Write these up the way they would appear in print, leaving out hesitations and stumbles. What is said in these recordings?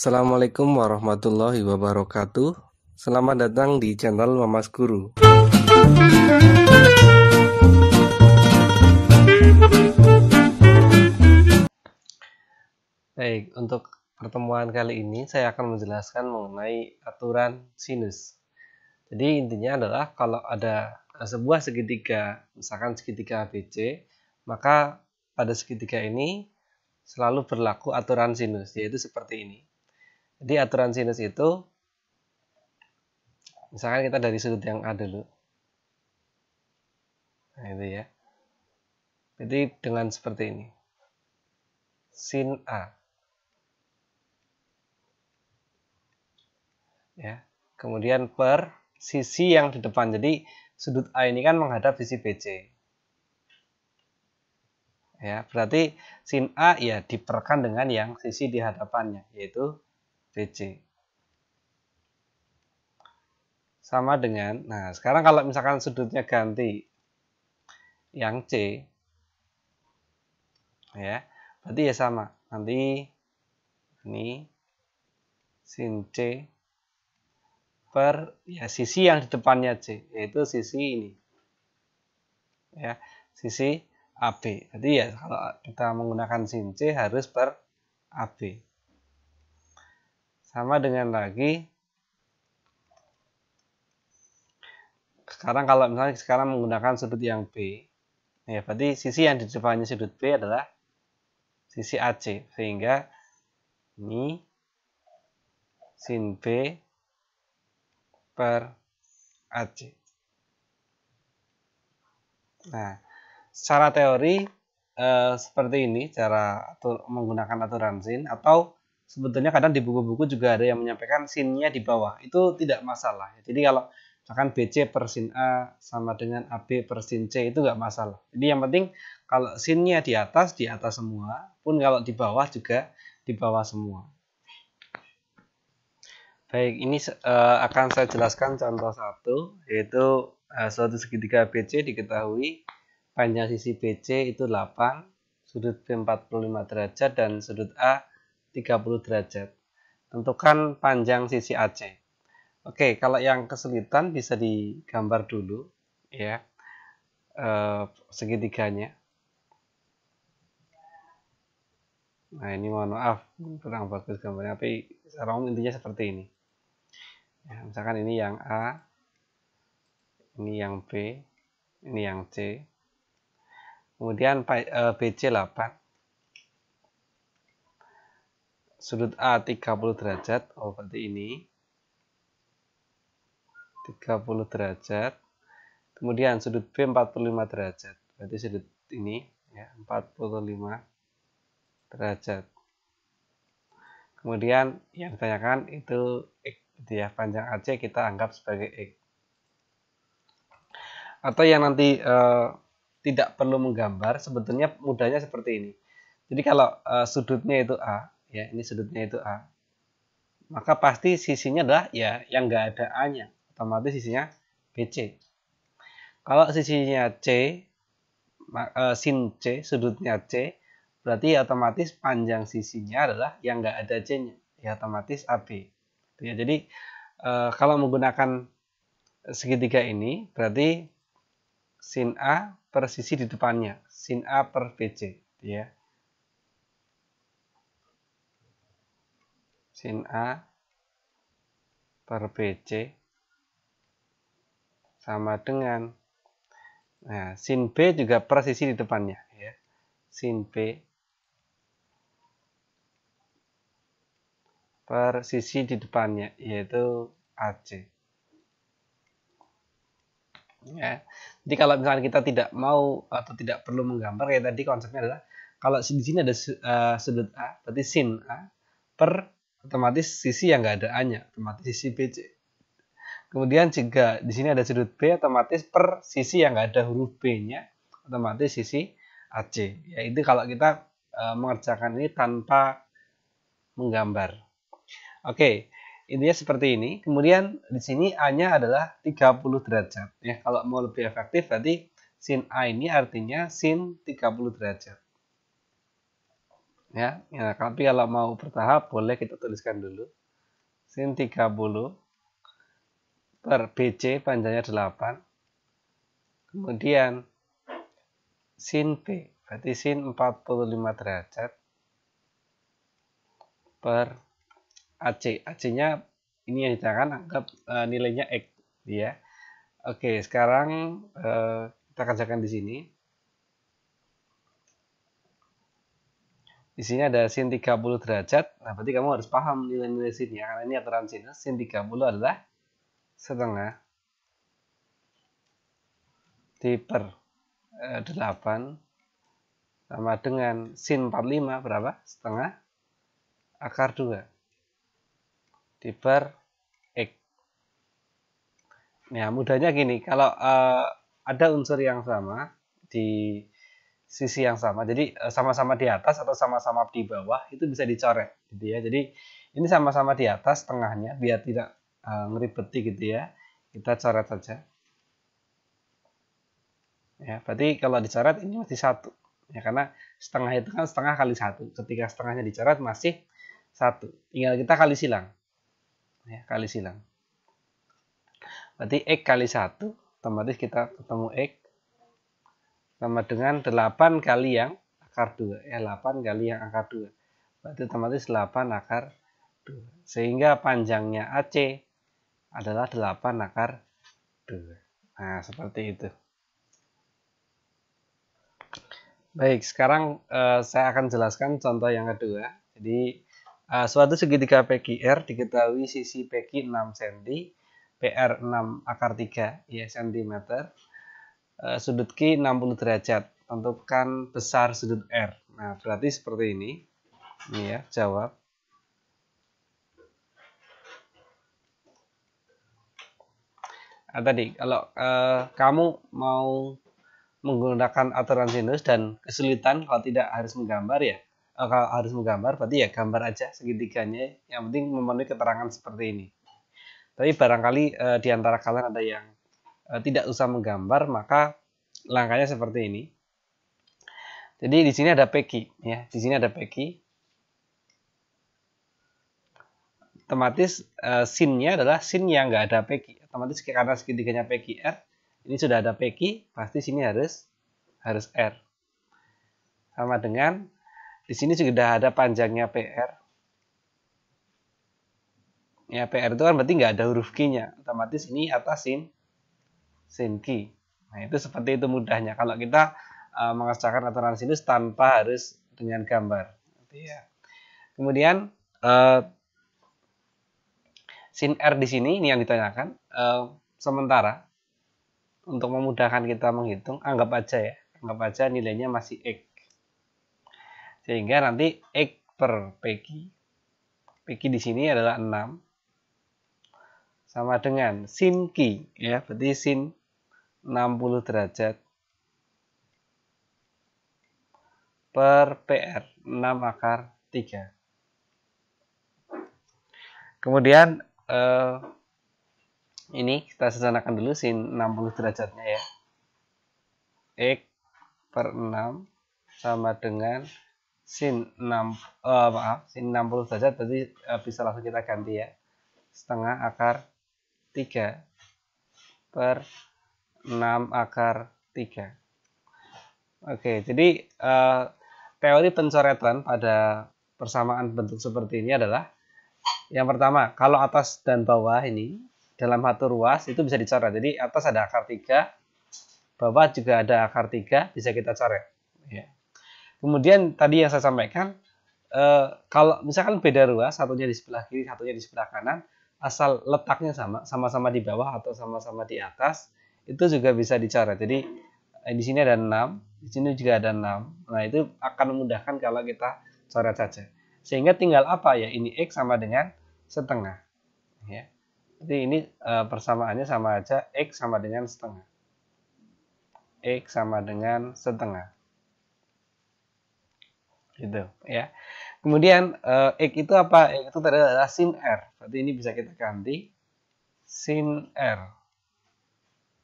Assalamualaikum warahmatullahi wabarakatuh. Selamat datang di channel Mamas Guru. Baik, untuk pertemuan kali ini saya akan menjelaskan mengenai aturan sinus. Jadi intinya adalah kalau ada sebuah segitiga, misalkan segitiga ABC, maka pada segitiga ini selalu berlaku aturan sinus, yaitu seperti ini. Jadi aturan sinus itu, misalkan kita dari sudut yang A dulu. Nah, itu ya. Jadi dengan seperti ini. Sin A. Ya. Kemudian per sisi yang di depan. Jadi sudut A ini kan menghadap sisi BC. Ya, berarti sin A ya diperkan dengan yang sisi di hadapannya, yaitu BC. Sama dengan, nah sekarang kalau misalkan sudutnya ganti yang C, ya, berarti ya sama. Nanti ini sin C per ya sisi yang di depannya C, yaitu sisi ini. Ya, sisi AB. Jadi ya kalau kita menggunakan sin C harus per AB. Sama dengan lagi, sekarang kalau misalnya sekarang menggunakan sudut yang B, ya berarti sisi yang di depannya sudut B adalah sisi AC, sehingga ini sin B per AC. Nah, secara teori seperti ini cara menggunakan aturan sin, atau sebetulnya kadang di buku-buku juga ada yang menyampaikan sinnya di bawah. Itu tidak masalah. Jadi kalau misalkan BC per sin A sama dengan AB per sin C itu nggak masalah. Jadi yang penting kalau sinnya di atas semua, pun kalau di bawah juga di bawah semua. Baik, ini akan saya jelaskan contoh satu, yaitu suatu segitiga BC diketahui panjang sisi BC itu 8, sudut B 45 derajat, dan sudut A 30 derajat. Tentukan panjang sisi AC. Oke, kalau yang kesulitan bisa digambar dulu, ya, segitiganya. Nah, ini mohon maaf, kurang bagus gambarnya, tapi secara umum intinya seperti ini. Ya, misalkan ini yang A, ini yang B, ini yang C. Kemudian BC 8. Sudut A 30 derajat. Oh, berarti ini 30 derajat. Kemudian sudut B 45 derajat. Berarti sudut ini ya 45 derajat. Kemudian yang ditanyakan itu X, ya, panjang AC kita anggap sebagai X. Atau yang nanti tidak perlu menggambar, sebetulnya mudahnya seperti ini. Jadi kalau sudutnya itu A, ya ini sudutnya itu A, maka pasti sisinya adalah ya yang nggak ada A-nya, otomatis sisinya BC. Kalau sisinya C, sin C, sudutnya C, berarti otomatis panjang sisinya adalah yang nggak ada C-nya, ya otomatis AB. Ya, jadi kalau menggunakan segitiga ini, berarti sin A per sisi di depannya, sin A per BC, ya. Sin A per BC sama dengan, nah, sin B juga per sisi di depannya, ya. Sin B per sisi di depannya, yaitu AC. Ya. Jadi kalau misalnya kita tidak mau atau tidak perlu menggambar, kayak tadi konsepnya adalah kalau di sini ada sudut A, berarti sin A per otomatis sisi yang nggak ada A-nya, otomatis sisi BC. Kemudian jika di sini ada sudut B, otomatis per sisi yang nggak ada huruf B-nya, otomatis sisi AC. Ya, itu kalau kita mengerjakan ini tanpa menggambar. Oke, intinya seperti ini. Kemudian di sini A-nya adalah 30 derajat. Ya, kalau mau lebih efektif berarti sin A ini artinya sin 30 derajat. Ya, tapi kalau mau bertahap boleh kita tuliskan dulu. Sin 30 per BC panjangnya 8. Kemudian sin B, berarti sin 45 derajat per AC. AC-nya ini yang ditanyakan, anggap nilainya X. Ya. Oke, sekarang kita kerjakan di sini. Di sini ada sin 30 derajat. Nah, berarti kamu harus paham nilai-nilai sinnya. Karena ini aturan sinus. Sin 30 adalah setengah di per 8 sama dengan sin 45 berapa? Setengah akar 2 di per X. Nah, mudahnya gini, kalau ada unsur yang sama di sisi yang sama, jadi sama-sama di atas atau sama-sama di bawah, itu bisa dicoret gitu ya. Jadi ini sama-sama di atas tengahnya, biar tidak ngeribeti gitu ya, kita coret saja ya. Berarti kalau dicoret ini masih 1 ya, karena setengah itu kan setengah kali 1. Ketika setengahnya dicoret masih 1, tinggal kita kali silang ya, kali silang. Berarti X kali 1, otomatis kita ketemu X sama dengan 8 kali yang akar 2 ya, 8 kali yang akar 2, berarti otomatis 8 akar 2, sehingga panjangnya AC adalah 8 akar 2. Nah, seperti itu. Baik, sekarang saya akan jelaskan contoh yang kedua. Jadi suatu segitiga PQR diketahui sisi PQ 6 cm, PR 6 akar 3 ya cm, sudut Q 60 derajat. Tentukan besar sudut R. Nah, berarti seperti ini. Ini ya, jawab. Nah, tadi kalau kamu mau menggunakan aturan sinus dan kesulitan, kalau tidak harus menggambar ya. Kalau harus menggambar berarti ya gambar aja segitiganya. Yang penting memenuhi keterangan seperti ini. Tapi barangkali di antara kalian ada yang tidak usah menggambar, maka langkahnya seperti ini. Jadi di sini ada PQ ya, di sini ada PQ. Otomatis sinnya adalah sin yang nggak ada PQ. Otomatis karena segitiganya PQR, ini sudah ada PQ, pasti sini harus R. Sama dengan di sini sudah ada panjangnya PR. Ya, PR itu kan berarti nggak ada huruf Q-nya. Otomatis ini atas sin Q. Nah, itu seperti itu mudahnya. Kalau kita mengerjakan aturan sinus tanpa harus dengan gambar. Ya. Kemudian sin R di sini ini yang ditanyakan. Sementara untuk memudahkan kita menghitung, anggap aja nilainya masih X. Sehingga nanti X per PQ. PQ di sini adalah 6 sama dengan sin Q ya, berarti sin 60 derajat per PR 6 akar 3. Kemudian ini kita sederhanakan dulu sin 60 derajatnya ya. X per 6 sama dengan sin 60 derajat, berarti bisa langsung kita ganti ya. Setengah akar 3 per 6 akar 3. Oke, jadi teori pencoretan pada persamaan bentuk seperti ini adalah yang pertama, kalau atas dan bawah ini dalam satu ruas itu bisa dicoret. Jadi atas ada akar 3, bawah juga ada akar 3, bisa kita coret. Ya. Kemudian tadi yang saya sampaikan, kalau misalkan beda ruas, satunya di sebelah kiri, satunya di sebelah kanan, asal letaknya sama-sama di bawah atau sama-sama di atas, itu juga bisa dicoret. Jadi di sini ada 6, di sini juga ada 6. Nah, itu akan memudahkan kalau kita coret saja. Sehingga tinggal apa ya? Ini X sama dengan setengah. Ya. Jadi ini persamaannya sama aja, X sama dengan setengah. X sama dengan setengah. Gitu ya. Kemudian X itu apa? X itu tadi adalah sin R. Berarti ini bisa kita ganti sin R.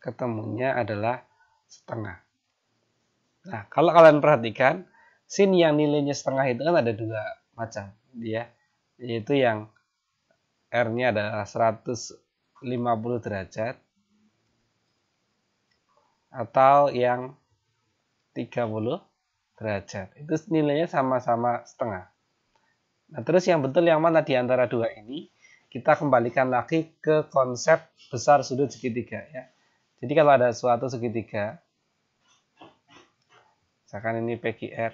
Ketemunya adalah setengah. Nah, kalau kalian perhatikan, sin yang nilainya setengah itu kan ada dua macam, ya, yaitu yang R-nya adalah 150 derajat atau yang 30 derajat. Itu nilainya sama-sama setengah. Nah, terus yang betul yang mana di antara dua ini? Kita kembalikan lagi ke konsep besar sudut segitiga, ya. Jadi kalau ada suatu segitiga, misalkan ini PQR,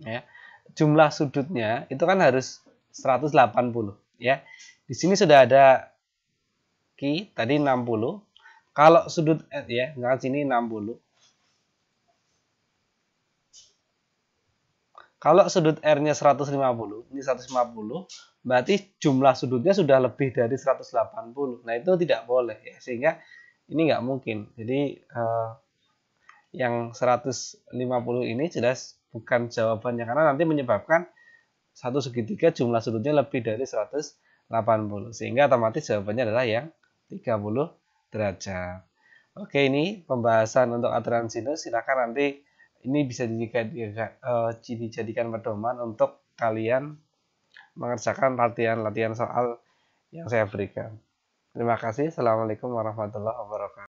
ya, jumlah sudutnya itu kan harus 180, ya. Di sini sudah ada Q tadi 60. Kalau sudut ya, misalkan sini 60. Kalau sudut R-nya 150, ini 150, berarti jumlah sudutnya sudah lebih dari 180. Nah, itu tidak boleh, ya, sehingga ini nggak mungkin. Jadi yang 150 ini jelas bukan jawabannya, karena nanti menyebabkan satu segitiga jumlah sudutnya lebih dari 180, sehingga otomatis jawabannya adalah yang 30 derajat. Oke, ini pembahasan untuk aturan sinus. Silakan nanti ini bisa dijadikan pedoman untuk kalian mengerjakan latihan-latihan soal yang saya berikan. Terima kasih. Assalamualaikum warahmatullahi wabarakatuh.